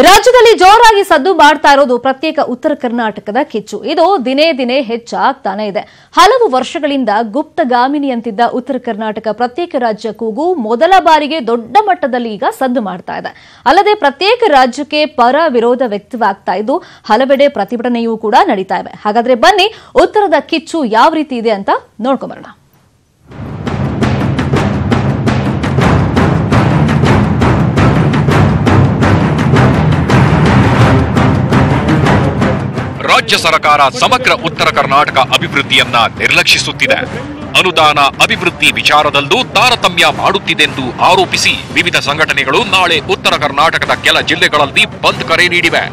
ರಾಜ್ಯದಲ್ಲಿ ಜೋರಾಗಿ ಸದ್ದು ಮಾಡ್ತಾ ಇರೋದು ಪ್ರತ್ಯೇಕ ಉತ್ತರ ಕರ್ನಾಟಕದ ಕಿಚ್ಚು. ಇದು ದಿನೇ ದಿನೇ ಹೆಚ್ಚಾಗ್ತಾನೆ ಇದೆ. ಹಲವು ವರ್ಷಗಳಿಂದ ಗುಪ್ತಗಾಮಿನಿಯಂತಿದ್ದ ಉತ್ತರ ಕರ್ನಾಟಕ ಪ್ರತ್ಯೇಕ ರಾಜ್ಯ ಕೂಗು ಮೊದಲ ಬಾರಿಗೆ ದೊಡ್ಡ ಮಟ್ಟದಲ್ಲಿ ಈಗ ಸದ್ದು ಮಾಡ್ತಾ ಇದೆ. ಅಲ್ಲದೆ ಪ್ರತ್ಯೇಕ ರಾಜ್ಯಕ್ಕೆ ಪರ ವಿರೋಧ ವ್ಯಕ್ತವಾಗ್ತಾ ಇದ್ದು ಹಲವೆಡೆ ಪ್ರತಿಭಟನೆಯೂ ಕೂಡ ನಡೀತಾ ಇವೆ. ಹಾಗಾದ್ರೆ ಬನ್ನಿ ಉತ್ತರದ ಕಿಚ್ಚು ಯಾವ ರೀತಿ ಇದೆ ಅಂತ ನೋಡ್ಕೊಂಬರೋಣ. ರಾಜ್ಯ ಸರ್ಕಾರ ಸಮಗ್ರ ಉತ್ತರ ಕರ್ನಾಟಕ ಅಭಿವೃದ್ಧಿಯನ್ನ ನಿರ್ಲಕ್ಷಿಸುತ್ತಿದೆ. ಅನುದಾನ ಅಭಿವೃದ್ಧಿ ವಿಚಾರದಲ್ಲೂ ತಾರತಮ್ಯ ಮಾಡುತ್ತಿದೆಂದು ಆರೋಪಿಸಿ ವಿವಿಧ ಸಂಘಟನೆಗಳು ನಾಳೆ ಉತ್ತರ ಕರ್ನಾಟಕದ ಕೆಲ ಜಿಲ್ಲೆಗಳಲ್ಲಿ ಬಂದ್ ಕರೆ ನೀಡಿವೆ.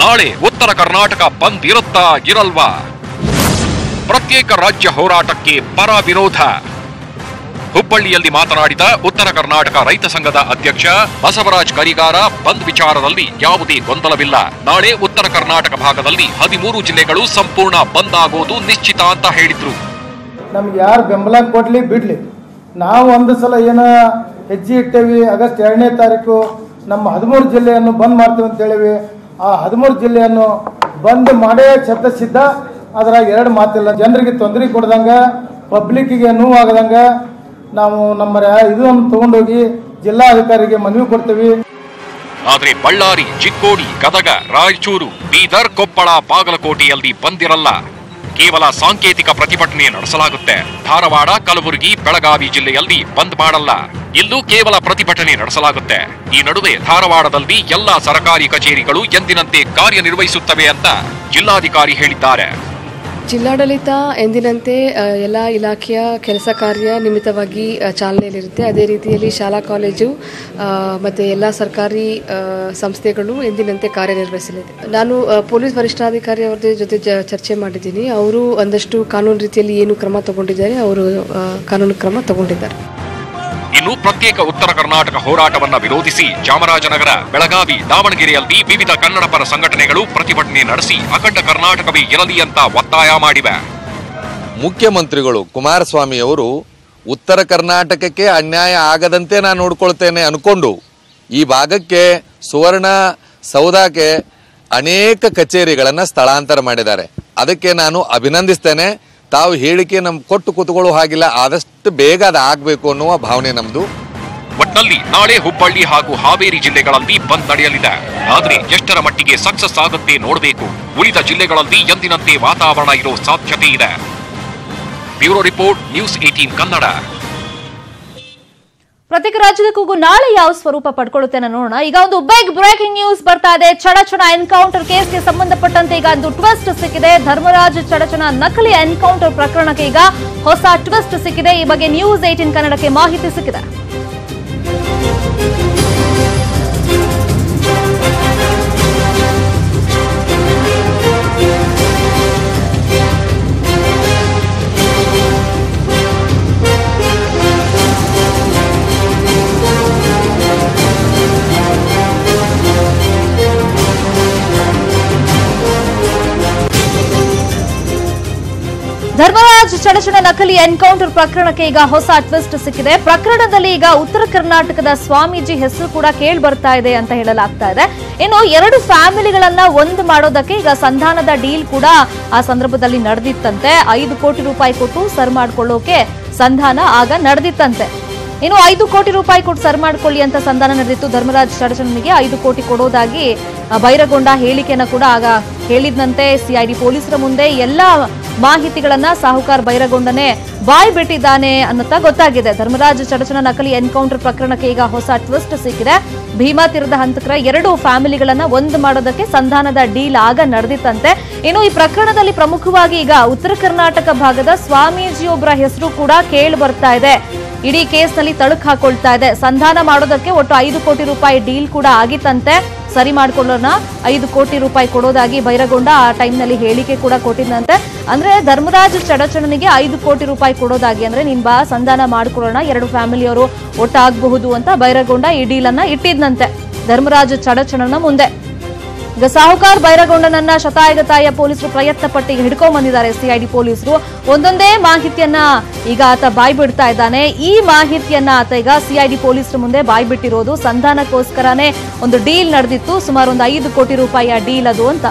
ನಾಳೆ ಉತ್ತರ ಕರ್ನಾಟಕ ಬಂದ್ ಇರುತ್ತಾ ಇರಲ್ವಾ? ಪ್ರತ್ಯೇಕ ರಾಜ್ಯ ಹೋರಾಟಕ್ಕೆ ಪರ ವಿರೋಧ. ಹುಬ್ಬಳ್ಳಿಯಲ್ಲಿ ಮಾತನಾಡಿದ ಉತ್ತರ ಕರ್ನಾಟಕ ರೈತ ಸಂಘದ ಅಧ್ಯಕ್ಷ ಬಸವರಾಜ್ ಕರಿಗಾರ, ಬಂದ್ ವಿಚಾರದಲ್ಲಿ ಯಾವುದೇ ಗೊಂದಲವಿಲ್ಲ. ನಾಳೆ ಉತ್ತರ ಕರ್ನಾಟಕ ಭಾಗದಲ್ಲಿ 13 ಜಿಲ್ಲೆಗಳು ಸಂಪೂರ್ಣ ಬಂದ್ ಆಗೋದು ನಿಶ್ಚಿತ ಅಂತ ಹೇಳಿದ್ರು. ನಮ್ಗೆ ಯಾರು ಬೆಂಬಲ ಕೊಡ್ಲಿ ಬಿಡ್ಲಿ, ನಾವು ಒಂದು ಸಲ ಏನೋ ಹೆಜ್ಜೆ ಇಟ್ಟೇವಿ. ಆಗಸ್ಟ್ 2ನೇ ತಾರೀಕು ನಮ್ಮ 13 ಜಿಲ್ಲೆಯನ್ನು ಬಂದ್ ಮಾಡ್ತೀವಿ ಅಂತ ಹೇಳಿವಿ. ಆ 13 ಜಿಲ್ಲೆಯನ್ನು ಬಂದ್ ಮಾಡೇ ಸಿದ್ಧ. ಅದ್ರಾಗ ಎರಡು ಮಾತಿಲ್ಲ. ಜನರಿಗೆ ತೊಂದರೆ ಕೊಡ್ದಂಗ, ಪಬ್ಲಿಕ್ಕಿಗೆ ನೋವಾಗದಂಗ ನಾವು ನಮ್ಮ ಇದನ್ನು ತಗೊಂಡೋಗಿ ಜಿಲ್ಲಾಧಿಕಾರಿಗೆ ಮನವಿ ಕೊಡ್ತೀವಿ. ಆದ್ರೆ ಬಳ್ಳಾರಿ, ಚಿಕ್ಕೋಡಿ, ಗದಗ, ರಾಯಚೂರು, ಬೀದರ್, ಕೊಪ್ಪಳ, ಬಾಗಲಕೋಟೆಯಲ್ಲಿ ಬಂದಿರಲ್ಲ. ಕೇವಲ ಸಾಂಕೇತಿಕ ಪ್ರತಿಭಟನೆ ನಡೆಸಲಾಗುತ್ತೆ. ಧಾರವಾಡ, ಕಲಬುರಗಿ, ಬೆಳಗಾವಿ ಜಿಲ್ಲೆಯಲ್ಲಿ ಬಂದ್ ಮಾಡಲ್ಲ. ಇಲ್ಲೂ ಕೇವಲ ಪ್ರತಿಭಟನೆ ನಡೆಸಲಾಗುತ್ತೆ. ಈ ನಡುವೆ ಧಾರವಾಡದಲ್ಲಿ ಎಲ್ಲಾ ಸರ್ಕಾರಿ ಕಚೇರಿಗಳು ಎಂದಿನಂತೆ ಕಾರ್ಯನಿರ್ವಹಿಸುತ್ತವೆ ಅಂತ ಜಿಲ್ಲಾಧಿಕಾರಿ ಹೇಳಿದ್ದಾರೆ. ಜಿಲ್ಲಾಡಳಿತ ಎಂದಿನಂತೆ ಎಲ್ಲ ಇಲಾಖೆಯ ಕೆಲಸ ಕಾರ್ಯ ನಿಮಿತ್ತವಾಗಿ ಚಾಲನೆಯಲ್ಲಿರುತ್ತೆ. ಅದೇ ರೀತಿಯಲ್ಲಿ ಶಾಲಾ ಕಾಲೇಜು ಮತ್ತು ಎಲ್ಲ ಸರ್ಕಾರಿ ಸಂಸ್ಥೆಗಳು ಎಂದಿನಂತೆ ಕಾರ್ಯನಿರ್ವಹಿಸಲಿದೆ. ನಾನು ಪೊಲೀಸ್ ವರಿಷ್ಠಾಧಿಕಾರಿ ಅವರ ಜೊತೆ ಚರ್ಚೆ ಮಾಡಿದ್ದೀನಿ. ಅವರು ಒಂದಷ್ಟು ಕಾನೂನು ರೀತಿಯಲ್ಲಿ ಏನು ಕ್ರಮ ತಗೊಂಡಿದ್ದಾರೆ, ಅವರು ಕಾನೂನು ಕ್ರಮ ತಗೊಂಡಿದ್ದಾರೆ. ಇನ್ನು ಪ್ರತ್ಯೇಕ ಉತ್ತರ ಕರ್ನಾಟಕ ಹೋರಾಟವನ್ನ ವಿರೋಧಿಸಿ ಚಾಮರಾಜನಗರ, ಬೆಳಗಾವಿ, ದಾವಣಗೆರೆಯಲ್ಲಿ ವಿವಿಧ ಕನ್ನಡ ಪರ ಸಂಘಟನೆಗಳು ಪ್ರತಿಭಟನೆ ನಡೆಸಿ ಅಖಂಡ ಕರ್ನಾಟಕವೇ ಇರಲಿ ಅಂತ ಒತ್ತಾಯ ಮಾಡಿವೆ. ಮುಖ್ಯಮಂತ್ರಿಗಳು ಕುಮಾರಸ್ವಾಮಿ ಅವರು ಉತ್ತರ ಕರ್ನಾಟಕಕ್ಕೆ ಅನ್ಯಾಯ ಆಗದಂತೆ ನಾನು ನೋಡ್ಕೊಳ್ತೇನೆ ಅನ್ಕೊಂಡು ಈ ಭಾಗಕ್ಕೆ ಸುವರ್ಣ ಸೌಧಕ್ಕೆ ಅನೇಕ ಕಚೇರಿಗಳನ್ನು ಸ್ಥಳಾಂತರ ಮಾಡಿದ್ದಾರೆ. ಅದಕ್ಕೆ ನಾನು ಅಭಿನಂದಿಸ್ತೇನೆ. ತಾವು ಹೇಳಿಕೆ ನಮ್ಗೆ ಕೊಟ್ಟು ಕೂತ್ಕೊಳ್ಳೋ ಹಾಗಿಲ್ಲ, ಆದಷ್ಟು ಬೇಗ ಅದು ಆಗಬೇಕು ಅನ್ನುವ ಭಾವನೆ ನಮ್ದು. ಒಟ್ನಲ್ಲಿ ನಾಳೆ ಹುಬ್ಬಳ್ಳಿ ಹಾಗೂ ಹಾವೇರಿ ಜಿಲ್ಲೆಗಳಲ್ಲಿ ಬಂದ್ ನಡೆಯಲಿದೆ. ಆದ್ರೆ ಎಷ್ಟರ ಮಟ್ಟಿಗೆ ಸಕ್ಸಸ್ ಆಗುತ್ತೆ ನೋಡಬೇಕು. ಉಳಿದ ಜಿಲ್ಲೆಗಳಲ್ಲಿ ಎಂದಿನಂತೆ ವಾತಾವರಣ ಇರೋ ಸಾಧ್ಯತೆ ಇದೆ. Bureau report, news 18 Kannada. ಪ್ರತ್ಯೇಕ ರಾಜ್ಯದ ಕೂಗು ನಾಳೆ ಯಾವ ಸ್ವರೂಪ ಪಡ್ಕೊಳ್ಳುತ್ತೆ ನೋಡೋಣ. ಈಗ ಒಂದು ಬಿಗ್ ಬ್ರೇಕಿಂಗ್ ನ್ಯೂಸ್ ಬರ್ತಾ ಇದೆ. ಚಡಚಣ ಎನ್ಕೌಂಟರ್ ಕೇಸ್ಗೆ ಸಂಬಂಧಪಟ್ಟಂತೆ ಈಗ ಒಂದು ಟ್ವಿಸ್ಟ್ ಸಿಕ್ಕಿದೆ. ಧರ್ಮರಾಜ್ ಚಡಚಣ ನಕಲಿ ಎನ್ಕೌಂಟರ್ ಪ್ರಕರಣಕ್ಕೆ ಈಗ ಹೊಸ ಟ್ವಿಸ್ಟ್ ಸಿಕ್ಕಿದೆ. ಈ ಬಗ್ಗೆ ನ್ಯೂಸ್ 18 ಕನ್ನಡಕ್ಕೆ ಮಾಹಿತಿ ಸಿಕ್ಕಿದೆ. ಧರ್ಮರಾಜ್ ಚಡಚಣ ನಕಲಿ ಎನ್ಕೌಂಟರ್ ಪ್ರಕರಣಕ್ಕೆ ಈಗ ಹೊಸ ಟ್ವಿಸ್ಟ್ ಸಿಕ್ಕಿದೆ. ಪ್ರಕರಣದಲ್ಲಿ ಈಗ ಉತ್ತರ ಕರ್ನಾಟಕದ ಸ್ವಾಮೀಜಿ ಹೆಸರು ಕೂಡ ಕೇಳಿ ಬರ್ತಾ ಇದೆ ಅಂತ ಹೇಳಲಾಗ್ತಾ ಇದೆ. ಇನ್ನು 2 ಫ್ಯಾಮಿಲಿಗಳನ್ನ ಒಂದು ಮಾಡೋದಕ್ಕೆ ಈಗ ಸಂಧಾನದ ಡೀಲ್ ಕೂಡ ಆ ಸಂದರ್ಭದಲ್ಲಿ ನಡೆದಿತ್ತಂತೆ. 5 ಕೋಟಿ ರೂಪಾಯಿ ಕೊಟ್ಟು ಸರ್ ಮಾಡಿಕೊಳ್ಳೋಕೆ ಸಂಧಾನ ಆಗ ನಡೆದಿತ್ತಂತೆ. ಇನ್ನು 5 ಕೋಟಿ ರೂಪಾಯಿ ಕೊಟ್ಟು ಸರ್ ಮಾಡಿಕೊಳ್ಳಿ ಅಂತ ಸಂಧಾನ ನಡೆದಿತ್ತು. ಧರ್ಮರಾಜ್ ಚಡಚಣನಿಗೆ 5 ಕೋಟಿ ಕೊಡೋದಾಗಿ ಬೈರಗೊಂಡ ಹೇಳಿಕೆಯನ್ನು ಕೂಡ ಆಗ ಹೇಳಿದ್ನಂತೆ. ಸಿಐಡಿ ಪೊಲೀಸರ ಮುಂದೆ ಎಲ್ಲ ಮಾಹಿತಿಗಳನ್ನ ಸಾಹುಕಾರ್ ಬೈರಗೊಂಡನೆ ಬಾಯ್ ಬಿಟ್ಟಿದ್ದಾನೆ ಅನ್ನುತ್ತಾ ಗೊತ್ತಾಗಿದೆ. ಧರ್ಮರಾಜ್ ಚಡಚಣ ನಕಲಿ ಎನ್ಕೌಂಟರ್ ಪ್ರಕರಣಕ್ಕೆ ಈಗ ಹೊಸ ಟ್ವಿಸ್ಟ್ ಸಿಕ್ಕಿದೆ. ಭೀಮಾ ತೀರದ ಹಂತಕರ 2 ಫ್ಯಾಮಿಲಿಗಳನ್ನ ಒಂದು ಮಾಡೋದಕ್ಕೆ ಸಂಧಾನದ ಡೀಲ್ ಆಗ ನಡೆದಿತ್ತಂತೆ. ಇನ್ನು ಈ ಪ್ರಕರಣದಲ್ಲಿ ಪ್ರಮುಖವಾಗಿ ಈಗ ಉತ್ತರ ಕರ್ನಾಟಕ ಭಾಗದ ಸ್ವಾಮೀಜಿಯೊಬ್ಬರ ಹೆಸರು ಕೂಡ ಕೇಳಿ ಬರ್ತಾ ಇದೆ. ಇಡೀ ಕೇಸ್ನಲ್ಲಿ ತಳುಕು ಹಾಕೊಳ್ತಾ ಇದೆ. ಸಂಧಾನ ಮಾಡೋದಕ್ಕೆ ಒಟ್ಟು 5 ಕೋಟಿ ರೂಪಾಯಿ ಡೀಲ್ ಕೂಡ ಆಗಿತ್ತಂತೆ. ಸರಿ ಮಾಡಿಕೊಳ್ಳೋಣ 5 ಕೋಟಿ ರೂಪಾಯಿ ಕೊಡೋದಾಗಿ ಬೈರಗೊಂಡ ಆ ಟೈಮ್ನಲ್ಲಿ ಹೇಳಿಕೆ ಕೂಡ ಕೊಟ್ಟಿದ್ದಂತೆ. ಅಂದ್ರೆ ಧರ್ಮರಾಜ್ ಚಡಚಣನಿಗೆ 5 ಕೋಟಿ ರೂಪಾಯಿ ಕೊಡೋದಾಗಿ, ಅಂದ್ರೆ ನಿನ್ ಬಾ ಸಂಧಾನ ಮಾಡ್ಕೊಳ್ಳೋಣ, 2 ಫ್ಯಾಮಿಲಿಯವರು ಒಟ್ಟಾಗಬಹುದು ಅಂತ ಬೈರಗೊಂಡ ಈ ಡೀಲ್ ಅನ್ನ ಇಟ್ಟಿದ್ನಂತೆ ಧರ್ಮರಾಜ್ ಚಡಚಣನ ಮುಂದೆ. ಈಗ ಸಾಹುಕಾರ್ ಬೈರಗೊಂಡನನ್ನ ಶತಾಯಗತಾಯ ಪೊಲೀಸರು ಪ್ರಯತ್ನ ಪಟ್ಟಿಗೆ ಹಿಡ್ಕೊಂಡ್ ಬಂದಿದ್ದಾರೆ ಸಿಐಡಿ ಪೊಲೀಸರು. ಒಂದೊಂದೇ ಮಾಹಿತಿಯನ್ನ ಈಗ ಆತ ಬಾಯ್ಬಿಡ್ತಾ ಇದ್ದಾನೆ. ಈ ಮಾಹಿತಿಯನ್ನ ಆತ ಈಗ ಸಿಐಡಿ ಪೊಲೀಸರ ಮುಂದೆ ಬಾಯ್ಬಿಟ್ಟಿರೋದು. ಸಂಧಾನಕ್ಕೋಸ್ಕರನೇ ಒಂದು ಡೀಲ್ ನಡೆದಿತ್ತು, ಸುಮಾರು ಒಂದು 5 ಕೋಟಿ ರೂಪಾಯಿಯ ಡೀಲ್ ಅದು ಅಂತ.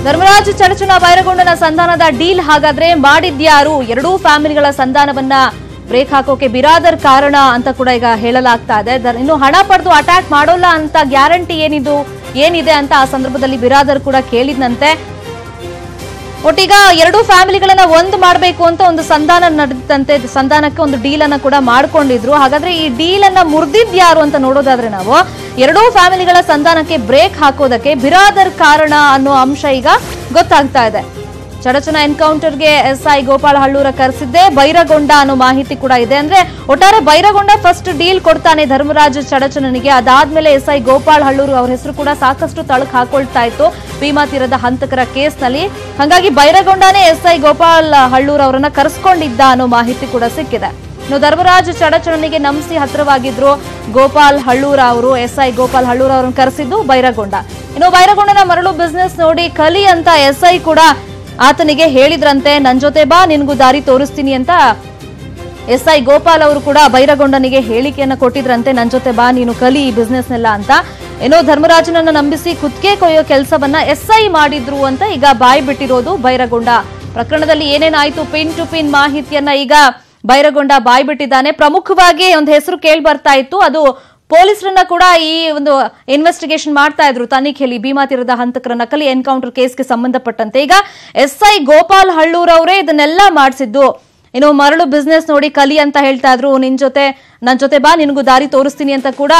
ಧರ್ಮರಾಜ್ ಚಡಚಣ ಬೈರಗೊಂಡನ ಸಂಧಾನದ ಡೀಲ್ ಹಾಗಾದ್ರೆ ಮಾಡಿದ್ಯಾರು? ಎರಡೂ ಫ್ಯಾಮಿಲಿಗಳ ಸಂಧಾನವನ್ನ ಬ್ರೇಕ್ ಹಾಕೋಕೆ ಬಿರಾದರ್ ಕಾರಣ ಅಂತ ಕೂಡ ಈಗ ಹೇಳಲಾಗ್ತಾ ಇದೆ. ಇನ್ನು ಹಣ ಪಡೆದು ಅಟ್ಯಾಕ್ ಮಾಡೋಲ್ಲ ಅಂತ ಗ್ಯಾರಂಟಿ ಏನಿದೆ ಅಂತ ಆ ಸಂದರ್ಭದಲ್ಲಿ ಬಿರಾದರ್ ಕೂಡ ಕೇಳಿದ್ನಂತೆ. ಒಟ್ಟೀಗ ಎರಡೂ ಫ್ಯಾಮಿಲಿಗಳನ್ನ ಒಂದು ಮಾಡಬೇಕು ಅಂತ ಒಂದು ಸಂಧಾನ ನಡೆದಂತೆ. ಸಂಧಾನಕ್ಕೆ ಒಂದು ಡೀಲ್ ಅನ್ನ ಕೂಡ ಮಾಡ್ಕೊಂಡಿದ್ರು. ಹಾಗಾದ್ರೆ ಈ ಡೀಲ್ ಅನ್ನ ಮುರಿದಿದ್ಯಾರು ಅಂತ ನೋಡೋದಾದ್ರೆ ನಾವು ಎರಡೂ ಫ್ಯಾಮಿಲಿಗಳ ಸಂಧಾನಕ್ಕೆ ಬ್ರೇಕ್ ಹಾಕೋದಕ್ಕೆ ಬಿರಾದರ್ ಕಾರಣ ಅನ್ನೋ ಅಂಶ ಈಗ ಗೊತ್ತಾಗ್ತಾ ಇದೆ. ಚಡಚಣ ಎನ್ಕೌಂಟರ್ಗೆ ಎಸ್ಐ ಗೋಪಾಲ್ ಹಳ್ಳೂರ ಕರೆಸಿದ್ದೆ ಬೈರಗೊಂಡ ಅನ್ನೋ ಮಾಹಿತಿ ಕೂಡ ಇದೆ. ಅಂದ್ರೆ ಒಟ್ಟಾರೆ ಬೈರಗೊಂಡ ಫಸ್ಟ್ ಡೀಲ್ ಕೊಡ್ತಾನೆ ಧರ್ಮರಾಜ್ ಚಡಚಣನಿಗೆ. ಅದಾದ್ಮೇಲೆ ಎಸ್ಐ ಗೋಪಾಲ್ ಹಳ್ಳೂರು ಅವ್ರ ಹೆಸರು ಕೂಡ ಸಾಕಷ್ಟು ತಳಕ್ ಹಾಕೊಳ್ತಾ ಇತ್ತು ಭೀಮಾ ತೀರದ ಹಂತಕರ ಕೇಸ್ನಲ್ಲಿ. ಹಾಗಾಗಿ ಬೈರಗೊಂಡನೇ ಎಸ್ಐ ಗೋಪಾಲ್ ಹಳ್ಳೂರ್ ಅವರನ್ನ ಕರೆಸ್ಕೊಂಡಿದ್ದ ಅನ್ನೋ ಮಾಹಿತಿ ಕೂಡ ಸಿಕ್ಕಿದೆ. ಇನ್ನು ಧರ್ಮರಾಜ್ ಚಡಚಣನಿಗೆ ನಂಬಿಸಿ ಹತ್ರವಾಗಿದ್ರು ಗೋಪಾಲ್ ಹಳ್ಳೂರ ಅವರು. ಎಸ್ಐ ಗೋಪಾಲ್ ಹಳ್ಳೂರ್ ಅವರನ್ನು ಕರೆಸಿದ್ದು ಬೈರಗೊಂಡ. ಇನ್ನು ಬೈರಗೊಂಡನ ಮರಳು ಬಿಸ್ನೆಸ್ ನೋಡಿ ಕಲಿ ಅಂತ ಎಸ್ಐ ಕೂಡ ಆತನಿಗೆ ಹೇಳಿದ್ರಂತೆ. ನನ್ ಜೊತೆ ಬಾ, ನಿನ್ಗೂ ದಾರಿ ತೋರಿಸ್ತೀನಿ ಅಂತ ಎಸ್ಐ ಗೋಪಾಲ್ ಅವರು ಕೂಡ ಬೈರಗೊಂಡನಿಗೆ ಹೇಳಿಕೆಯನ್ನ ಕೊಟ್ಟಿದ್ರಂತೆ. ನನ್ ಜೊತೆ ಬಾ, ನೀನು ಕಲಿ ಈ ಬಿಸ್ನೆಸ್ನೆಲ್ಲ ಅಂತ. ಏನೋ ಧರ್ಮರಾಜನನ್ನ ನಂಬಿಸಿ ಕುತ್ತಿಗೆ ಕೊಯ್ಯೋ ಕೆಲಸವನ್ನ ಎಸ್ಐ ಮಾಡಿದ್ರು ಅಂತ ಈಗ ಬಾಯ್ ಬಿಟ್ಟಿರೋದು ಬೈರಗೊಂಡ. ಪ್ರಕರಣದಲ್ಲಿ ಏನೇನಾಯ್ತು ಪಿನ್ ಟು ಪಿನ್ ಮಾಹಿತಿಯನ್ನ ಈಗ ಬೈರಗೊಂಡ ಬಾಯ್ ಬಿಟ್ಟಿದ್ದಾನೆ. ಪ್ರಮುಖವಾಗಿ ಒಂದು ಹೆಸರು ಕೇಳಿ ಬರ್ತಾ ಇತ್ತು, ಅದು ಪೊಲೀಸರನ್ನ ಕೂಡ ಈ ಒಂದು ಇನ್ವೆಸ್ಟಿಗೇಷನ್ ಮಾಡ್ತಾ ಇದ್ರು ತನಿಖೆಯಲ್ಲಿ ಭೀಮಾ ತೀರದ ಹಂತಕರ ನಕಲಿ ಎನ್ಕೌಂಟರ್ ಕೇಸ್ಗೆ ಸಂಬಂಧಪಟ್ಟಂತೆ. ಈಗ ಎಸ್ಐ ಗೋಪಾಲ್ ಹಳ್ಳೂರ್ ಅವರೇ ಇದನ್ನೆಲ್ಲ ಮಾಡಿಸಿದ್ದು. ಇನ್ನು ಮರಳು ಬಿಸ್ನೆಸ್ ನೋಡಿ ಕಲಿ ಅಂತ ಹೇಳ್ತಾ ಇದ್ರು. ನನ್ ಜೊತೆ ಬಾ, ನಿನ್ಗೂ ದಾರಿ ತೋರಿಸ್ತೀನಿ ಅಂತ ಕೂಡ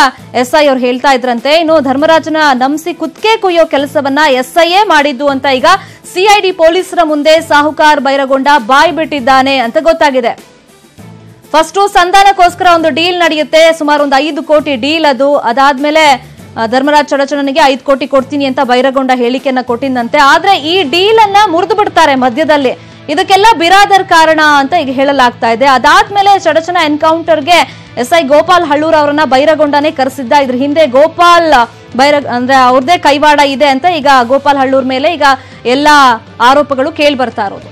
ಎಸ್ಐ ಅವ್ರು ಹೇಳ್ತಾ ಇದ್ರಂತೆ. ಇನ್ನು ಧರ್ಮರಾಜನ ನಂಬಿಸಿ ಕುತ್ತಿಗೆ ಕೊಯ್ಯೋ ಕೆಲಸವನ್ನ ಎಸ್ಐಯೇ ಮಾಡಿದ್ದು ಅಂತ ಈಗ ಸಿಐಡಿ ಪೊಲೀಸರ ಮುಂದೆ ಸಾಹುಕಾರ್ ಬೈರಗೊಂಡ ಬಾಯ್ ಬಿಟ್ಟಿದ್ದಾನೆ ಅಂತ ಗೊತ್ತಾಗಿದೆ. ಫಸ್ಟ್ ಸಂಧಾನಕ್ಕೋಸ್ಕರ ಒಂದು ಡೀಲ್ ನಡೆಯುತ್ತೆ, ಸುಮಾರು ಒಂದು 5 ಕೋಟಿ ಡೀಲ್ ಅದು. ಅದಾದ್ಮೇಲೆ ಧರ್ಮರಾಜ್ ಚಡಚಣನಿಗೆ 5 ಕೋಟಿ ಕೊಡ್ತೀನಿ ಅಂತ ಬೈರಗೊಂಡ ಹೇಳಿಕೆಯನ್ನ ಕೊಟ್ಟಿದ್ದಂತೆ. ಆದ್ರೆ ಈ ಡೀಲ್ ಅನ್ನ ಮುರಿದು ಬಿಡ್ತಾರೆ ಮಧ್ಯದಲ್ಲಿ. ಇದಕ್ಕೆಲ್ಲ ಬಿರಾದರ್ ಕಾರಣ ಅಂತ ಈಗ ಹೇಳಲಾಗ್ತಾ ಇದೆ. ಅದಾದ್ಮೇಲೆ ಚಡಚಣ ಎನ್ಕೌಂಟರ್ಗೆ ಎಸ್ಐ ಗೋಪಾಲ್ ಹಳ್ಳೂರ್ ಅವರನ್ನ ಬೈರಗೊಂಡನೇ ಕರೆಸಿದ್ದ. ಇದ್ರ ಹಿಂದೆ ಗೋಪಾಲ್ ಅಂದ್ರೆ ಅವ್ರದೇ ಕೈವಾಡ ಇದೆ ಅಂತ ಈಗ ಗೋಪಾಲ್ ಹಳ್ಳೂರ್ ಮೇಲೆ ಈಗ ಎಲ್ಲಾ ಆರೋಪಗಳು ಕೇಳಿ ಬರ್ತಾ ಇರೋದು.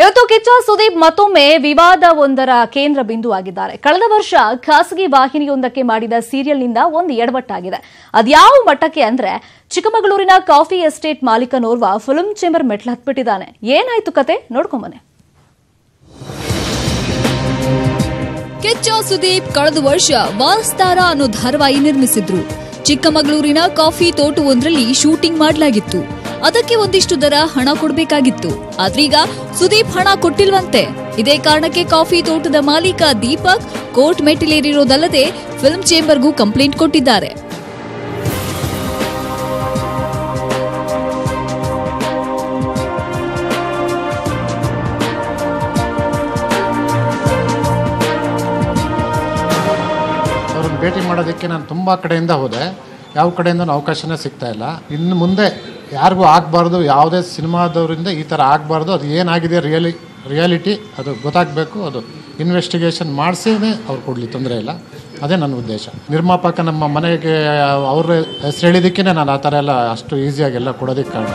ಇವತ್ತು ಕಿಚ್ಚ ಸುದೀಪ್ ಮತ್ತೊಮ್ಮೆ ವಿವಾದವೊಂದರ ಕೇಂದ್ರ ಬಿಂದು ಆಗಿದ್ದಾರೆ. ಕಳೆದ ವರ್ಷ ಖಾಸಗಿ ವಾಹಿನಿಯೊಂದಕ್ಕೆ ಮಾಡಿದ ಸೀರಿಯಲ್ನಿಂದ ಒಂದು ಎಡವಟ್ಟಾಗಿದೆ. ಅದ್ಯಾವ ಮಟ್ಟಕ್ಕೆ ಅಂದ್ರೆ ಚಿಕ್ಕಮಗಳೂರಿನ ಕಾಫಿ ಎಸ್ಟೇಟ್ ಮಾಲೀಕನೋರ್ವ ಫಿಲ್ಮ್ ಚೇಂಬರ್ ಮೆಟ್ಲು ಹತ್ಬಿಟ್ಟಿದ್ದಾನೆ. ಏನಾಯ್ತು ಕತೆ ನೋಡ್ಕೊಂಬನೆ. ಕಿಚ್ಚ ಸುದೀಪ್ ಕಳೆದ ವರ್ಷ ವಾರಸ್ತಾರ ಅನ್ನೋ ಧಾರಾವಾಹಿ ನಿರ್ಮಿಸಿದ್ರು. ಚಿಕ್ಕಮಗಳೂರಿನ ಕಾಫಿ ತೋಟವೊಂದರಲ್ಲಿ ಶೂಟಿಂಗ್ ಮಾಡಲಾಗಿತ್ತು. ಅದಕ್ಕೆ ಒಂದಿಷ್ಟು ದರ ಹಣ ಕೊಡಬೇಕಾಗಿತ್ತು. ಆದ್ರೀಗ ಸುದೀಪ್ ಹಣ ಕೊಟ್ಟಿಲ್ವಂತೆ. ಇದೇ ಕಾರಣಕ್ಕೆ ಕಾಫಿ ತೋಟದ ಮಾಲೀಕ ದೀಪಕ್ ಕೋರ್ಟ್ ಮೆಟ್ಟಿಲೇರಿರೋದಲ್ಲದೆ ಫಿಲ್ಮ್ ಚೇಂಬರ್ಗೂ ಕಂಪ್ಲೇಂಟ್ ಕೊಟ್ಟಿದ್ದಾರೆ. ಅವ್ರನ್ನ ಭೇಟಿ ಮಾಡೋದಕ್ಕೆ ನಾನು ತುಂಬ ಕಡೆಯಿಂದ ಹೋದೆ. ಯಾವ ಕಡೆಯಿಂದ ಅವಕಾಶನೇ ಸಿಗ್ತಾ ಇಲ್ಲ. ಇನ್ನು ಮುಂದೆ ಯಾರಿಗೂ ಆಗಬಾರ್ದು, ಯಾವುದೇ ಸಿನಿಮಾದವರಿಂದ ಈ ಥರ ಆಗಬಾರ್ದು. ಅದು ಏನಾಗಿದೆ ರಿಯಾಲಿಟಿ ಅದು ಗೊತ್ತಾಗಬೇಕು. ಅದು ಇನ್ವೆಸ್ಟಿಗೇಷನ್ ಮಾಡಿಸಿನೇ ಅವ್ರು ಕೊಡಲಿ, ತೊಂದರೆ ಇಲ್ಲ. ಅದೇ ನನ್ನ ಉದ್ದೇಶ. ನಿರ್ಮಾಪಕ ನಮ್ಮ ಮನೆಗೆ ಅವ್ರ ಹೆಸರು ಹೇಳಿದ್ದಕ್ಕೇ ನಾನು ಆ ಥರ ಎಲ್ಲ ಅಷ್ಟು ಈಸಿಯಾಗೆಲ್ಲ ಕೊಡೋದಕ್ಕೆ ಕಾರಣ.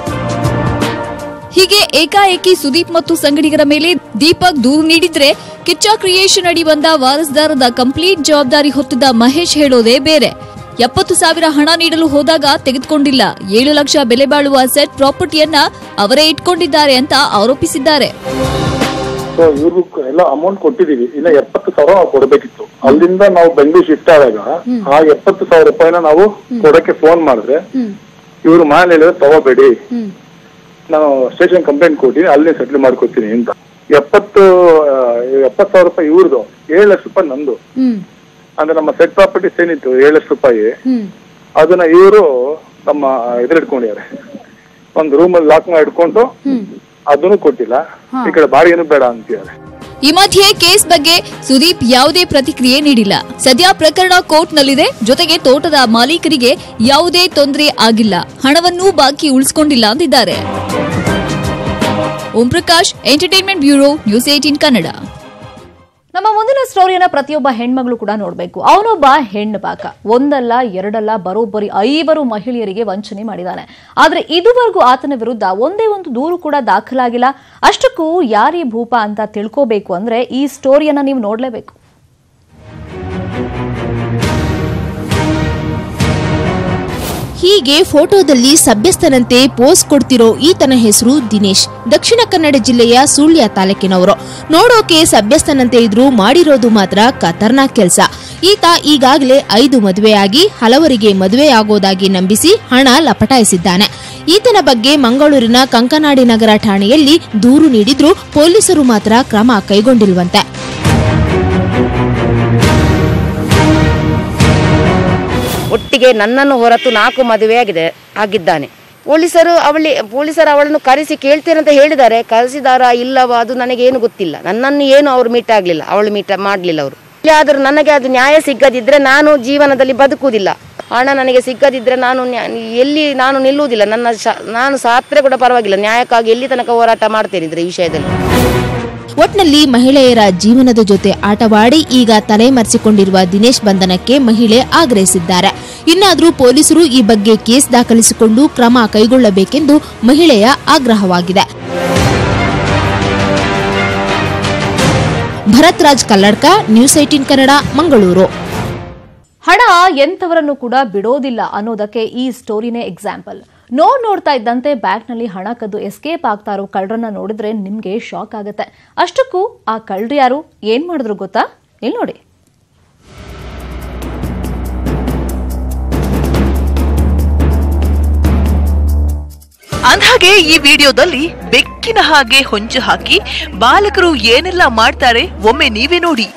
ಹೀಗೆ ಏಕಾಏಕಿ ಸುದೀಪ್ ಮತ್ತು ಸಂಗಡಿಗರ ಮೇಲೆ ದೀಪಕ್ ದೂರು ನೀಡಿದ್ರೆ ಕಿಚ್ಚ ಕ್ರಿಯೇಷನ್ ಅಡಿ ಬಂದ ವಾರಸ್ದಾರದ ಕಂಪ್ಲೀಟ್ ಜವಾಬ್ದಾರಿ ಹೊತ್ತಿದ್ದ ಮಹೇಶ್ ಹೇಳೋದೇ ಬೇರೆ. 70,000 ಹಣ ನೀಡಲು ಹೋದಾಗ ತೆಗೆದುಕೊಂಡಿಲ್ಲ. 7 ಲಕ್ಷ ಬೆಲೆ ಬಾಳುವ ಸೆಟ್ ಪ್ರಾಪರ್ಟಿಯನ್ನ ಅವರೇ ಇಟ್ಕೊಂಡಿದ್ದಾರೆ ಅಂತ ಆರೋಪಿಸಿದ್ದಾರೆ. ಇವ್ರಿಗೂ ಎಲ್ಲ ಅಮೌಂಟ್ ಕೊಟ್ಟಿದೀವಿ. ಇನ್ನ 70,000 ನಾವು ಕೊಡಬೇಕಿತ್ತು. ಅಲ್ಲಿಂದ ನಾವು ಬೆಂಗಳೂರು ಶಿಫ್ಟ್ ಆದಾಗ ಆ 70,000 ರೂಪಾಯಿನ ನಾವು ಕೊಡಕ್ಕೆ ಫೋನ್ ಮಾಡಿದ್ರೆ ಇವ್ರು ಮನೆ ಹೇಳಿದ್ರೆ ತಗೋಬೇಡಿ, ನಾನು ಸ್ಟೇಷನ್ ಕಂಪ್ಲೇಂಟ್ ಕೊಟ್ಟಿನಿ, ಅಲ್ಲಿ ಸೆಟ್ಲ್ ಮಾಡ್ಕೊತೀನಿ ಅಂತ. 70,000 ರೂಪಾಯಿ ಇವ್ರದ್ದು, 7 ಲಕ್ಷ ರೂಪಾಯಿ ನಂದು. ಅಂದ್ರೆ ನಮ್ಮ ಸೆಟ್ ಪ್ರಾಪರ್ಟೀಸ್ ಏನಿತ್ತು 7 ಲಕ್ಷ ರೂಪಾಯಿ, ಅದನ್ನ ಇವರು ನಮ್ಮ ಎದುರು ಇಟ್ಕೊಂಡಿದ್ದಾರೆ. ಒಂದು ರೂಮಲ್ಲಿ ಲಾಕ್ ಮಾಡಿ ಇಟ್ಕೊಂಡು ಅದನ್ನು ಕೊಟ್ಟಿಲ್ಲ. ಈ ಕಡೆ ಬಾಡಿಗೆನೂ ಬೇಡ ಅಂತಿದ್ದಾರೆ. ಈ ಮಧ್ಯೆ ಕೇಸ್ ಬಗ್ಗೆ ಸುದೀಪ್ ಯಾವುದೇ ಪ್ರತಿಕ್ರಿಯೆ ನೀಡಿಲ್ಲ. ಸದ್ಯ ಪ್ರಕರಣ ಕೋರ್ಟ್ನಲ್ಲಿದೆ. ಜೊತೆಗೆ ತೋಟದ ಮಾಲೀಕರಿಗೆ ಯಾವುದೇ ತೊಂದರೆ ಆಗಿಲ್ಲ, ಹಣವನ್ನೂ ಬಾಕಿ ಉಳಿಸಿಕೊಂಡಿಲ್ಲ ಅಂದಿದ್ದಾರೆ. Om Prakash, entertainment bureau, news 18 Kannada. ನಮ್ಮ ಮುಂದಿನ ಸ್ಟೋರಿಯನ್ನ ಪ್ರತಿಯೊಬ್ಬ ಹೆಣ್ಮಗಳು ಕೂಡ ನೋಡಬೇಕು. ಅವನೊಬ್ಬ ಹೆಣ್ಣು ಬಾಕ, ಒಂದಲ್ಲ ಎರಡಲ್ಲ ಬರೋಬ್ಬರಿ 5 ಮಹಿಳೆಯರಿಗೆ ವಂಚನೆ ಮಾಡಿದ್ದಾನೆ. ಆದ್ರೆ ಇದುವರೆಗೂ ಆತನ ವಿರುದ್ಧ ಒಂದೇ ಒಂದು ದೂರು ಕೂಡ ದಾಖಲಾಗಿಲ್ಲ. ಅಷ್ಟಕ್ಕೂ ಯಾರೀ ಭೂಪ ಅಂತ ತಿಳ್ಕೋಬೇಕು ಅಂದ್ರೆ ಈ ಸ್ಟೋರಿಯನ್ನ ನೀವು ನೋಡ್ಲೇಬೇಕು. ಹೀಗೆ ಫೋಟೋದಲ್ಲಿ ಸಭ್ಯಸ್ಥನಂತೆ ಪೋಸ್ ಕೊಡ್ತಿರೋ ಈತನ ಹೆಸರು ದಿನೇಶ್. ದಕ್ಷಿಣ ಕನ್ನಡ ಜಿಲ್ಲೆಯ ಸುಳ್ಯ ತಾಲೂಕಿನವರು. ನೋಡೋಕೆ ಸಭ್ಯಸ್ಥನಂತೆ ಇದ್ರೂ ಮಾಡಿರೋದು ಮಾತ್ರ ಖತರ್ನಾಕ್ ಕೆಲಸ. ಈತ ಈಗಾಗಲೇ 5 ಮದುವೆಯಾಗಿ ಹಲವರಿಗೆ ಮದುವೆಯಾಗೋದಾಗಿ ನಂಬಿಸಿ ಹಣ ಲಪಟಾಯಿಸಿದ್ದಾನೆ. ಈತನ ಬಗ್ಗೆ ಮಂಗಳೂರಿನ ಕಂಕನಾಡಿ ನಗರ ಠಾಣೆಯಲ್ಲಿ ದೂರು ನೀಡಿದ್ರೂ ಪೊಲೀಸರು ಮಾತ್ರ ಕ್ರಮ ಕೈಗೊಂಡಿಲ್ವಂತೆ. ಒಟ್ಟಿಗೆ ನನ್ನನ್ನು ಹೊರತು 4 ಮದುವೆಯಾಗಿದ್ದಾನೆ. ಪೊಲೀಸರು ಅವಳನ್ನು ಕರೆಸಿ ಕೇಳ್ತೇನೆ ಅಂತ ಹೇಳಿದ್ದಾರೆ. ಕರೆಸಿದಾರಾ ಇಲ್ಲವಾ ಅದು ನನಗೇನು ಗೊತ್ತಿಲ್ಲ. ನನ್ನನ್ನು ಏನು ಅವರು ಮೀಟ್ ಆಗಲಿಲ್ಲ, ಅವಳು ಮೀಟ್ ಮಾಡಲಿಲ್ಲ ಅವರು. ಆದರೂ ನನಗೆ ಅದು ನ್ಯಾಯ ಸಿಗದಿದ್ರೆ ನಾನು ಜೀವನದಲ್ಲಿ ಬದುಕುವುದಿಲ್ಲ. ಹಣ ನನಗೆ ಸಿಗದಿದ್ರೆ ನಾನು ನಿಲ್ಲುವುದಿಲ್ಲ. ನಾನು ಸಾತ್ರೆ ಕೂಡ ಪರವಾಗಿಲ್ಲ, ನ್ಯಾಯಕ್ಕಾಗಿ ಎಲ್ಲಿ ತನಕ ಹೋರಾಟ ಮಾಡ್ತೇನಿದ್ರೆ ಈ ವಿಷಯದಲ್ಲಿ. ಒಟ್ನಲ್ಲಿ ಮಹಿಳೆಯರ ಜೀವನದ ಜೊತೆ ಆಟವಾಡಿ ಈಗ ತಲೆಮರೆಸಿಕೊಂಡಿರುವ ದಿನೇಶ್ ಬಂಧನಕ್ಕೆ ಮಹಿಳೆ ಆಗ್ರಹಿಸಿದ್ದಾರೆ. ಇನ್ನಾದರೂ ಪೊಲೀಸರು ಈ ಬಗ್ಗೆ ಕೇಸ್ ದಾಖಲಿಸಿಕೊಂಡು ಕ್ರಮ ಕೈಗೊಳ್ಳಬೇಕೆಂದು ಮಹಿಳೆಯ ಆಗ್ರಹವಾಗಿದೆ. ಭರತ್ ರಾಜ್ ಕಲ್ಲಡ್ಕ, ನ್ಯೂಸ್ 18 ಕನ್ನಡ, ಮಂಗಳೂರು. ಹಣ ಎಂಥವರನ್ನು ಕೂಡ ಬಿಡೋದಿಲ್ಲ ಅನ್ನೋದಕ್ಕೆ ಈ ಸ್ಟೋರಿನೇ ಎಕ್ಸಾಂಪಲ್. ನೋಡ್ತಾ ಇದ್ದಂತೆ ಬ್ಯಾಗ್ನಲ್ಲಿ ಹಣ ಕದ್ದು ಎಸ್ಕೇಪ್ ಆಗ್ತಾ ಇರೋ ಕಳ್ಳರನ್ನ ನೋಡಿದ್ರೆ ನಿಮ್ಗೆ ಶಾಕ್ ಆಗುತ್ತೆ. ಅಷ್ಟಕ್ಕೂ ಆ ಕಳ್ಳರು ಯಾರು, ಏನ್ ಮಾಡಿದ್ರು ಗೊತ್ತಾ? ಇಲ್ಲಿ ನೋಡಿ. ಅಂದ್ಹಾಗೆ ಈ ವಿಡಿಯೋದಲ್ಲಿ ಬೆಕ್ಕಿನ ಹಾಗೆ ಹೊಂಚು ಹಾಕಿ ಬಾಲಕರು ಏನೆಲ್ಲ ಮಾಡ್ತಾರೆ ಒಮ್ಮೆ ನೀವೇ ನೋಡಿ.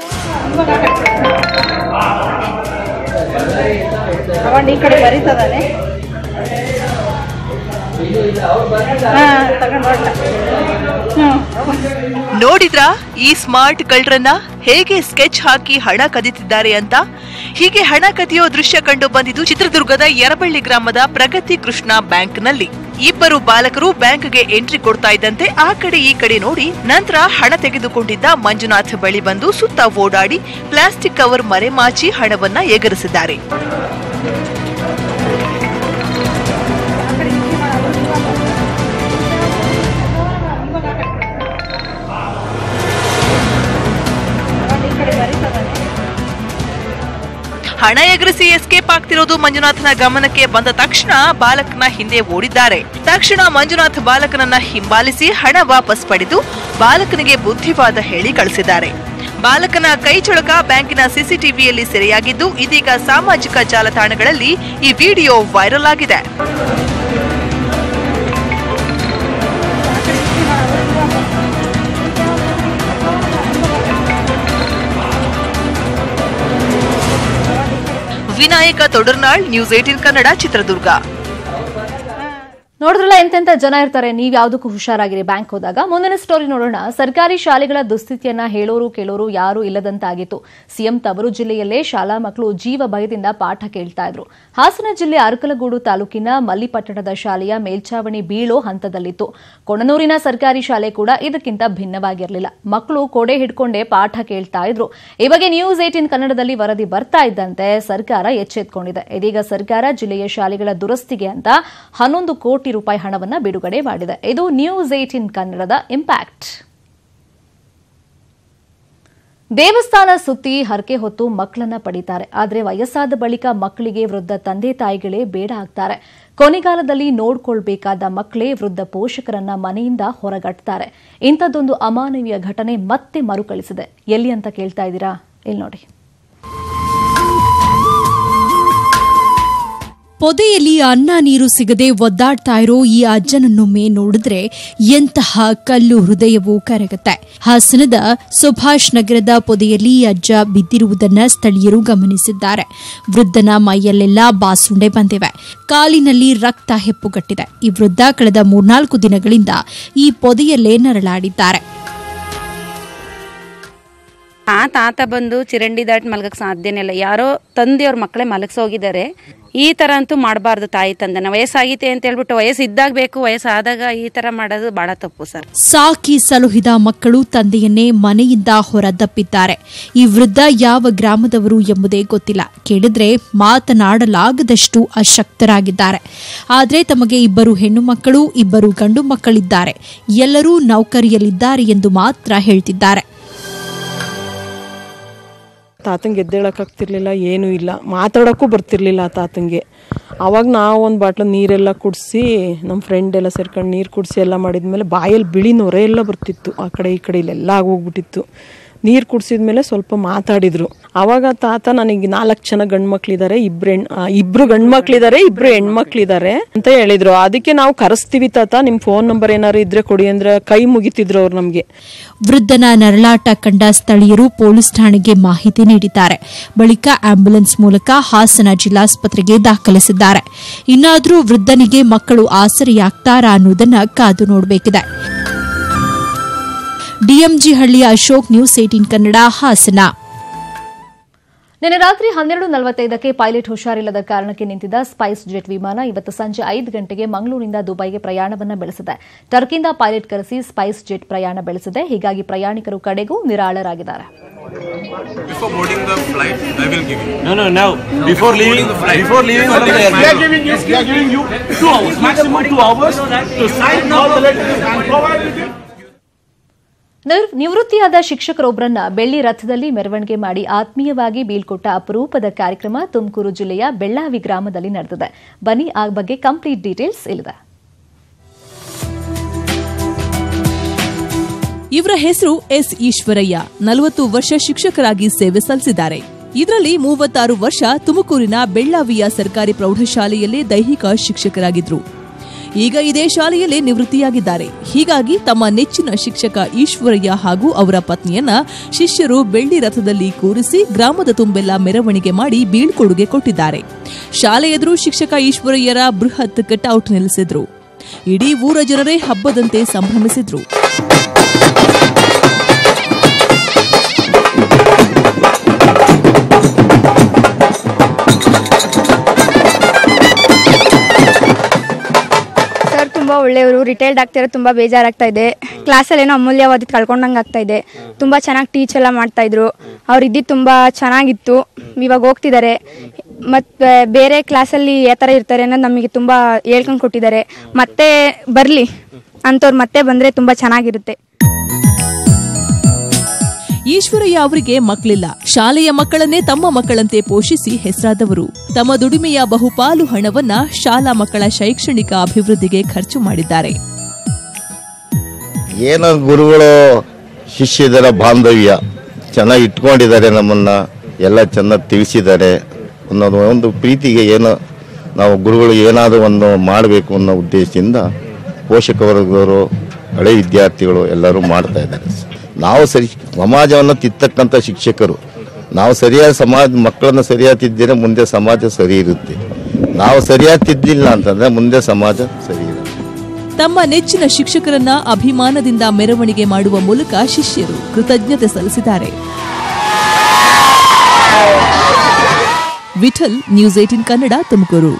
ನೋಡಿದ್ರಾ ಈ ಸ್ಮಾರ್ಟ್ ಕಳ್ಳರನ್ನ ಹೇಗೆ ಸ್ಕೆಚ್ ಹಾಕಿ ಹಣ ಕದಿತಿದ್ದಾರೆ ಅಂತ? ಹೀಗೆ ಹಣ ಕದಿಯೋ ದೃಶ್ಯ ಕಂಡು ಬಂದಿದ್ದು ಚಿತ್ರದುರ್ಗದ ಯರಬಳ್ಳಿ ಗ್ರಾಮದ ಪ್ರಗತಿ ಕೃಷ್ಣ ಬ್ಯಾಂಕ್ನಲ್ಲಿ. 2 ಬಾಲಕರು ಬ್ಯಾಂಕ್ಗೆ ಎಂಟ್ರಿ ಕೊಡ್ತಾ ಇದ್ದಂತೆ ಆ ಕಡೆ ಈ ಕಡೆ ನೋಡಿ ನಂತರ ಹಣ ತೆಗೆದುಕೊಂಡಿದ್ದ ಮಂಜುನಾಥ್ ಬಳಿ ಬಂದು ಸುತ್ತ ಓಡಾಡಿ ಪ್ಲಾಸ್ಟಿಕ್ ಕವರ್ ಮರೆಮಾಚಿ ಹಣವನ್ನ ಎಗರಿಸಿದ್ದಾರೆ. ಹಣ ಎಗರಿಸಿ ಎಸ್ಕೇಪ್ ಆಗ್ತಿರೋದು ಮಂಜುನಾಥನ ಗಮನಕ್ಕೆ ಬಂದ ತಕ್ಷಣ ಬಾಲಕನ ಹಿಂದೆ ಓಡಿದ್ದಾರೆ. ತಕ್ಷಣ ಮಂಜುನಾಥ್ ಬಾಲಕನನ್ನ ಹಿಂಬಾಲಿಸಿ ಹಣ ವಾಪಸ್ ಪಡೆದು ಬಾಲಕನಿಗೆ ಬುದ್ಧಿವಾದ ಹೇಳಿ ಕಳಿಸಿದ್ದಾರೆ. ಬಾಲಕನ ಕೈ ಚಳಕ ಬ್ಯಾಂಕಿನ ಸಿಸಿಟಿವಿಯಲ್ಲಿ ಸೆರೆಯಾಗಿದ್ದು ಇದೀಗ ಸಾಮಾಜಿಕ ಜಾಲತಾಣಗಳಲ್ಲಿ ಈ ವಿಡಿಯೋ ವೈರಲ್ ಆಗಿದೆ. ವಿನಾಯಕ ತೊಡರ್ನಾಳ್, ನ್ಯೂಸ್ 18 ಕನ್ನಡ, ಚಿತ್ರದುರ್ಗ. ನೋಡಿದ್ರಲ್ಲ ಎಂತೆಂತ ಜನ ಇರ್ತಾರೆ. ನೀವ್ ಯಾವ್ದಕ್ಕೂ ಹುಷಾರಾಗಿರಿ ಬ್ಯಾಂಕ್ ಹೋದಾಗ. ಮುಂದಿನ ಸ್ಟೋರಿ ನೋಡೋಣ. ಸರ್ಕಾರಿ ಶಾಲೆಗಳ ದುಸ್ಥಿತಿಯನ್ನ ಹೇಳೋರು ಕೇಳೋರು ಯಾರು ಇಲ್ಲದಂತಾಗಿತ್ತು. ಸಿಎಂ ತವರು ಜಿಲ್ಲೆಯಲ್ಲೇ ಶಾಲಾ ಮಕ್ಕಳು ಜೀವ ಭಯದಿಂದ ಪಾಠ ಕೇಳ್ತಾ ಇದ್ರು. ಹಾಸನ ಜಿಲ್ಲೆ ಅರಕಲಗೂಡು ತಾಲೂಕಿನ ಮಲ್ಲಿಪಟ್ಟಣದ ಶಾಲೆಯ ಮೇಲ್ಚಾವಣಿ ಬೀಳೋ ಹಂತದಲ್ಲಿತ್ತು. ಕೊಣನೂರಿನ ಸರ್ಕಾರಿ ಶಾಲೆ ಕೂಡ ಇದಕ್ಕಿಂತ ಭಿನ್ನವಾಗಿರಲಿಲ್ಲ. ಮಕ್ಕಳು ಕೊಡೆ ಹಿಡ್ಕೊಂಡೇ ಪಾಠ ಕೇಳ್ತಾ ಇದ್ರು. ಈ ಬಗ್ಗೆ ನ್ಯೂಸ್ 18 ಕನ್ನಡದಲ್ಲಿ ವರದಿ ಬರ್ತಾ ಇದ್ದಂತೆ ಸರ್ಕಾರ ಎಚ್ಚೆತ್ಕೊಂಡಿದೆ. ಇದೀಗ ಸರ್ಕಾರ ಜಿಲ್ಲೆಯ ಶಾಲೆಗಳ ದುರಸ್ತಿಗೆ ಅಂತ 11 ಕೋಟಿ ರೂಪಾಯಿ ಹಣವನ್ನ ಬಿಡುಗಡೆ ಮಾಡಿದೆ. ಇದು ನ್ಯೂಸ್ 18 ಕನ್ನಡದ ಇಂಪ್ಯಾಕ್ಟ್. ದೇವಸ್ಥಾನ ಸುತ್ತಿ ಹರಕೆ ಹೊತ್ತು ಮಕ್ಕಳನ್ನ ಪಡಿತಾರೆ. ಆದರೆ ವಯಸ್ಸಾದ ಬಳಿಕ ಮಕ್ಕಳಿಗೆ ವೃದ್ಧ ತಂದೆ ತಾಯಿಗಳೇ ಬೇಡ ಆಗ್ತಾರೆ. ಕೊನೆಗಾಲದಲ್ಲಿ ನೋಡ್ಕೊಳ್ಬೇಕಾದ ಮಕ್ಕಳೇ ವೃದ್ಧ ಪೋಷಕರನ್ನ ಮನೆಯಿಂದ ಹೊರಗಟ್ತಾರೆ. ಇಂಥದ್ದೊಂದು ಅಮಾನವೀಯ ಘಟನೆ ಮತ್ತೆ ಮರುಕಳಿಸಿದೆ. ಎಲ್ಲಿ ಅಂತ ಕೇಳ್ತಾ ಇದ್ದೀರಾ? ಇಲ್ಲಿ ನೋಡಿ. ಪೊದೆಯಲ್ಲಿ ಅನ್ನ ನೀರು ಸಿಗದೆ ಒದ್ದಾಡ್ತಾ ಇರೋ ಈ ಅಜ್ಜನನ್ನೊಮ್ಮೆ ನೋಡಿದ್ರೆ ಎಂತಹ ಕಲ್ಲು ಹೃದಯವೂ ಕರಗುತ್ತೆ. ಹಾಸನದ ಸುಭಾಷ್ ನಗರದ ಪೊದೆಯಲ್ಲಿ ಈ ಅಜ್ಜ ಬಿದ್ದಿರುವುದನ್ನ ಸ್ಥಳೀಯರು ಗಮನಿಸಿದ್ದಾರೆ. ವೃದ್ಧನ ಮೈಯಲ್ಲೆಲ್ಲ ಬಾಸುಂಡೆ ಬಂದಿವೆ. ಕಾಲಿನಲ್ಲಿ ರಕ್ತ ಹೆಪ್ಪುಗಟ್ಟಿದೆ. ಈ ವೃದ್ಧ ಕಳೆದ 3-4 ದಿನಗಳಿಂದ ಈ ಪೊದೆಯಲ್ಲೇ ನರಳಾಡಿದ್ದಾರೆ. ಆ ತಾತ ಬಂದು ಚಿರಂಡಿ ದಾಟಿ ಮಲಗಕ್ಕೆ ಸಾಧ್ಯನೇ ಇಲ್ಲ. ಯಾರೋ ತಂದೆಯವ್ರ ಮಕ್ಕಳೇ ಮಲಗಿಸೋಗಿದ್ದಾರೆ. ಈ ಥರ ಅಂತೂ ಮಾಡಬಾರ್ದು. ತಾಯಿ ತಂದೆನ ವಯಸ್ಸಾಗೈತೆ ಅಂತ ಹೇಳ್ಬಿಟ್ಟು ವಯಸ್ಸು ಇದ್ದಾಗ ಬೇಕು, ವಯಸ್ಸಾದಾಗ ಈ ಥರ ಮಾಡೋದು ಬಹಳ ತಪ್ಪು ಸರ್. ಸಾಕಿ ಸಲುಹಿದ ಮಕ್ಕಳು ತಂದೆಯನ್ನೇ ಮನೆಯಿಂದ ಹೊರದಬ್ಬಿದ್ದಾರೆ. ಈ ವೃದ್ಧ ಯಾವ ಗ್ರಾಮದವರು ಎಂಬುದೇ ಗೊತ್ತಿಲ್ಲ. ಕೇಳಿದ್ರೆ ಮಾತನಾಡಲಾಗದಷ್ಟು ಅಶಕ್ತರಾಗಿದ್ದಾರೆ. ಆದರೆ ತಮಗೆ 2 ಹೆಣ್ಣು ಮಕ್ಕಳು 2 ಗಂಡು ಮಕ್ಕಳಿದ್ದಾರೆ. ಎಲ್ಲರೂ ನೌಕರಿಯಲ್ಲಿದ್ದಾರೆ ಎಂದು ಮಾತ್ರ ಹೇಳ್ತಿದ್ದಾರೆ. ತಾತಂಗೆ ಎದ್ದೇಳಕ್ಕಾಗ್ತಿರ್ಲಿಲ್ಲ, ಏನೂ ಇಲ್ಲ, ಮಾತಾಡೋಕ್ಕೂ ಬರ್ತಿರ್ಲಿಲ್ಲ ಆ ತಾತಂಗೆ. ಆವಾಗ ನಾವು ಒಂದು ಬಾಟ್ಲು ನೀರೆಲ್ಲ ಕುಡಿಸಿ ನಮ್ಮ ಫ್ರೆಂಡ್ ಎಲ್ಲ ಸೇರ್ಕೊಂಡು ನೀರು ಕುಡಿಸಿ ಎಲ್ಲ ಮಾಡಿದ್ಮೇಲೆ ಬಾಯಲ್ಲಿ ಬಿಳಿ ನೊರೆ ಎಲ್ಲ ಬರ್ತಿತ್ತು. ಆ ಕಡೆ ಈ ಕಡೆ ಇಲ್ಲೆಲ್ಲ ಆಗೋಗ್ಬಿಟ್ಟಿತ್ತು. ನೀರು ಕುಡಿಸಿದ್ಮೇಲೆ ಸ್ವಲ್ಪ ಮಾತಾಡಿದ್ರು. ಆವಾಗ ತಾತ ನನಗೆ 4 ಜನ ಗಂಡು ಮಕ್ಳಿದ್ದಾರೆ, 2 ಗಂಡು ಮಕ್ಳಿದ್ದಾರೆ, 2 ಹೆಣ್ಮಕ್ಳಿದ್ದಾರೆ ಅಂತ ಹೇಳಿದ್ರು. ಅದಕ್ಕೆ ನಾವು ಕರೆಸ್ತೀವಿ ತಾತ, ನಿಮ್ಮ ಫೋನ್ ನಂಬರ್ ಏನಾರು ಇದ್ರೆ ಕೊಡಿ ಅಂದ್ರೆ ಕೈ ಮುಗಿತಿದ್ರು ಅವ್ರು ನಮಗೆ. ವೃದ್ಧನ ನರಳಾಟ ಕಂಡ ಸ್ಥಳೀಯರು ಪೊಲೀಸ್ ಠಾಣೆಗೆ ಮಾಹಿತಿ ನೀಡಿದ್ದಾರೆ. ಬಳಿಕ ಆಂಬ್ಯುಲೆನ್ಸ್ ಮೂಲಕ ಹಾಸನ ಜಿಲ್ಲಾಸ್ಪತ್ರೆಗೆ ದಾಖಲಿಸಿದ್ದಾರೆ. ಇನ್ನಾದರೂ ವೃದ್ಧನಿಗೆ ಮಕ್ಕಳು ಆಸರೆಯಾಗ್ತಾರಾ ಅನ್ನೋದನ್ನ ಕಾದು ನೋಡಬೇಕಿದೆ. ಡಿಎಂಜಿ ಹಳ್ಳಿಯ ಅಶೋಕ್, ನ್ಯೂಸ್ 18 ಕನ್ನಡ, ಹಾಸನ. ನಿನ್ನೆ ರಾತ್ರಿ 12:45ಕ್ಕೆ ಪೈಲಟ್ ಹುಷಾರಿಲ್ಲದ ಕಾರಣಕ್ಕೆ ನಿಂತಿದ್ದ ಸ್ಪೈಸ್ ಜೆಟ್ ವಿಮಾನ ಇವತ್ತು ಸಂಜೆ 5 ಗಂಟೆಗೆ ಮಂಗಳೂರಿನಿಂದ ದುಬೈಗೆ ಪ್ರಯಾಣವನ್ನು ಬೆಳೆಸಿದೆ. ಟರ್ಕಿಯಿಂದ ಪೈಲಟ್ ಕರೆಸಿ ಸ್ಪೈಸ್ ಜೆಟ್ ಪ್ರಯಾಣ ಬೆಳೆಸಿದೆ. ಹೀಗಾಗಿ ಪ್ರಯಾಣಿಕರು ಕಡೆಗೂ ನಿರಾಳರಾಗಿದ್ದಾರೆ. Before boarding the flight, I will give you. No. Now, before leaving the flight. Before leaving the flight, we are giving you 2 hours, maximum 2 hours to sign all the letters and provide with you. ನಿವೃತ್ತಿಯಾದ ಶಿಕ್ಷಕರೊಬ್ಬರನ್ನ ಬೆಳ್ಳಿ ರಥದಲ್ಲಿ ಮೆರವಣಿಗೆ ಮಾಡಿ ಆತ್ಮೀಯವಾಗಿ ಬೀಳ್ಕೊಟ್ಟ ಅಪರೂಪದ ಕಾರ್ಯಕ್ರಮ ತುಮಕೂರು ಜಿಲ್ಲೆಯ ಬೆಳ್ಳಾವಿ ಗ್ರಾಮದಲ್ಲಿ ನಡೆದಿದೆ. ಬನ್ನಿ ಆ ಬಗ್ಗೆ ಕಂಪ್ಲೀಟ್ ಡೀಟೇಲ್ಸ್ ಇಲ್ಲಿದೆ. ಇವರ ಹೆಸರು ಎಸ್ ಈಶ್ವರಯ್ಯ. 40 ವರ್ಷ ಶಿಕ್ಷಕರಾಗಿ ಸೇವೆ ಸಲ್ಲಿಸಿದ್ದಾರೆ. ಇದರಲ್ಲಿ 36 ವರ್ಷ ತುಮಕೂರಿನ ಬೆಳ್ಳಾವಿಯ ಸರ್ಕಾರಿ ಪ್ರೌಢಶಾಲೆಯಲ್ಲಿ ದೈಹಿಕ ಶಿಕ್ಷಕರಾಗಿದ್ರು. ಈಗ ಇದೇ ಶಾಲೆಯಲ್ಲೇ ನಿವೃತ್ತಿಯಾಗಿದ್ದಾರೆ. ಹೀಗಾಗಿ ತಮ್ಮ ನೆಚ್ಚಿನ ಶಿಕ್ಷಕ ಈಶ್ವರಯ್ಯ ಹಾಗೂ ಅವರ ಪತ್ನಿಯನ್ನ ಶಿಷ್ಯರು ಬೆಳ್ಳಿ ರಥದಲ್ಲಿ ಕೂರಿಸಿ ಗ್ರಾಮದ ತುಂಬೆಲ್ಲ ಮೆರವಣಿಗೆ ಮಾಡಿ ಬೀಳ್ಕೊಡುಗೆ ಕೊಟ್ಟಿದ್ದಾರೆ. ಶಾಲೆ ಎದುರು ಶಿಕ್ಷಕ ಈಶ್ವರಯ್ಯರ ಬೃಹತ್ ಕಟ್ಔಟ್ ನಿಲ್ಲಿಸಿದ್ರು. ಇಡೀ ಊರ ಜನರೇ ಹಬ್ಬದಂತೆ ಸಂಭ್ರಮಿಸಿದ್ರು. ತುಂಬ ಒಳ್ಳೆಯವರು, ರಿಟೈರ್ಡ್ ಆಗ್ತಿರೋ ತುಂಬ ಬೇಜಾರಾಗ್ತಾ ಇದೆ. ಕ್ಲಾಸಲ್ಲೇನೋ ಅಮೂಲ್ಯವಾದ ಕಳ್ಕೊಂಡಂಗೆ ಆಗ್ತಾ ಇದೆ. ತುಂಬ ಚೆನ್ನಾಗಿ ಟೀಚ್ ಎಲ್ಲ ಮಾಡ್ತಾಯಿದ್ರು. ಅವ್ರು ಇದ್ದಿದ್ದು ತುಂಬ ಚೆನ್ನಾಗಿತ್ತು. ಇವಾಗ ಹೋಗ್ತಿದ್ದಾರೆ. ಮತ್ತು ಬೇರೆ ಕ್ಲಾಸಲ್ಲಿ ಯಾವ ಥರ ಇರ್ತಾರೆ ಅನ್ನೋದು ನಮಗೆ ತುಂಬ ಹೇಳ್ಕೊಂಡು ಕೊಟ್ಟಿದ್ದಾರೆ. ಮತ್ತೆ ಬರಲಿ ಅಂಥವ್ರು ಮತ್ತೆ ಬಂದರೆ ತುಂಬ ಚೆನ್ನಾಗಿರುತ್ತೆ. ಈಶ್ವರಯ್ಯ ಅವರಿಗೆ ಮಕ್ಕಳಿಲ್ಲ. ಶಾಲೆಯ ಮಕ್ಕಳನ್ನೇ ತಮ್ಮ ಮಕ್ಕಳಂತೆ ಪೋಷಿಸಿ ಹೆಸರಾದವರು. ತಮ್ಮ ದುಡಿಮೆಯ ಬಹುಪಾಲು ಹಣವನ್ನ ಶಾಲಾ ಮಕ್ಕಳ ಶೈಕ್ಷಣಿಕ ಅಭಿವೃದ್ಧಿಗೆ ಖರ್ಚು ಮಾಡಿದ್ದಾರೆ. ಏನೋ ಗುರುಗಳು ಶಿಷ್ಯರ ಬಾಂಧವ್ಯ ಚೆನ್ನಾಗಿ ಇಟ್ಕೊಂಡಿದ್ದಾರೆ. ನಮ್ಮನ್ನ ಎಲ್ಲ ಚೆನ್ನಾಗಿ ತಿಳಿಸಿದ್ದಾರೆ. ಒಂದು ಪ್ರೀತಿಗೆ ಏನೋ ನಾವು ಗುರುಗಳು ಏನಾದರೂ ಒಂದು ಮಾಡಬೇಕು ಅನ್ನೋ ಉದ್ದೇಶದಿಂದ ಪೋಷಕ ವರ್ಗದವರು, ಹಳೆ ವಿದ್ಯಾರ್ಥಿಗಳು ಎಲ್ಲರೂ ಮಾಡ್ತಾ ಇದ್ದಾರೆ. ನಾವು ಸಮಾಜವನ್ನು ತಿತ್ತಕ್ಕಂಥ ಶಿಕ್ಷಕರು. ನಾವು ಸರಿಯಾದ ಮಕ್ಕಳನ್ನು ಸರಿಯಾಗಿ ತಿದ್ದಿದ್ರೆ ಮುಂದೆ ಸಮಾಜ ಸರಿ ಇರುತ್ತೆ. ನಾವು ಸರಿಯಾಗಿ ತಿದ್ದಿಲ್ಲ ಅಂತಂದ್ರೆ ಮುಂದೆ ಸಮಾಜ ಸರಿ ಇರುತ್ತೆ. ತಮ್ಮ ನೆಚ್ಚಿನ ಶಿಕ್ಷಕರನ್ನ ಅಭಿಮಾನದಿಂದ ಮೆರವಣಿಗೆ ಮಾಡುವ ಮೂಲಕ ಶಿಷ್ಯರು ಕೃತಜ್ಞತೆ ಸಲ್ಲಿಸಿದ್ದಾರೆ. ವಿಠಲ್, ನ್ಯೂಸ್ 18 ಕನ್ನಡ, ತುಮಕೂರು.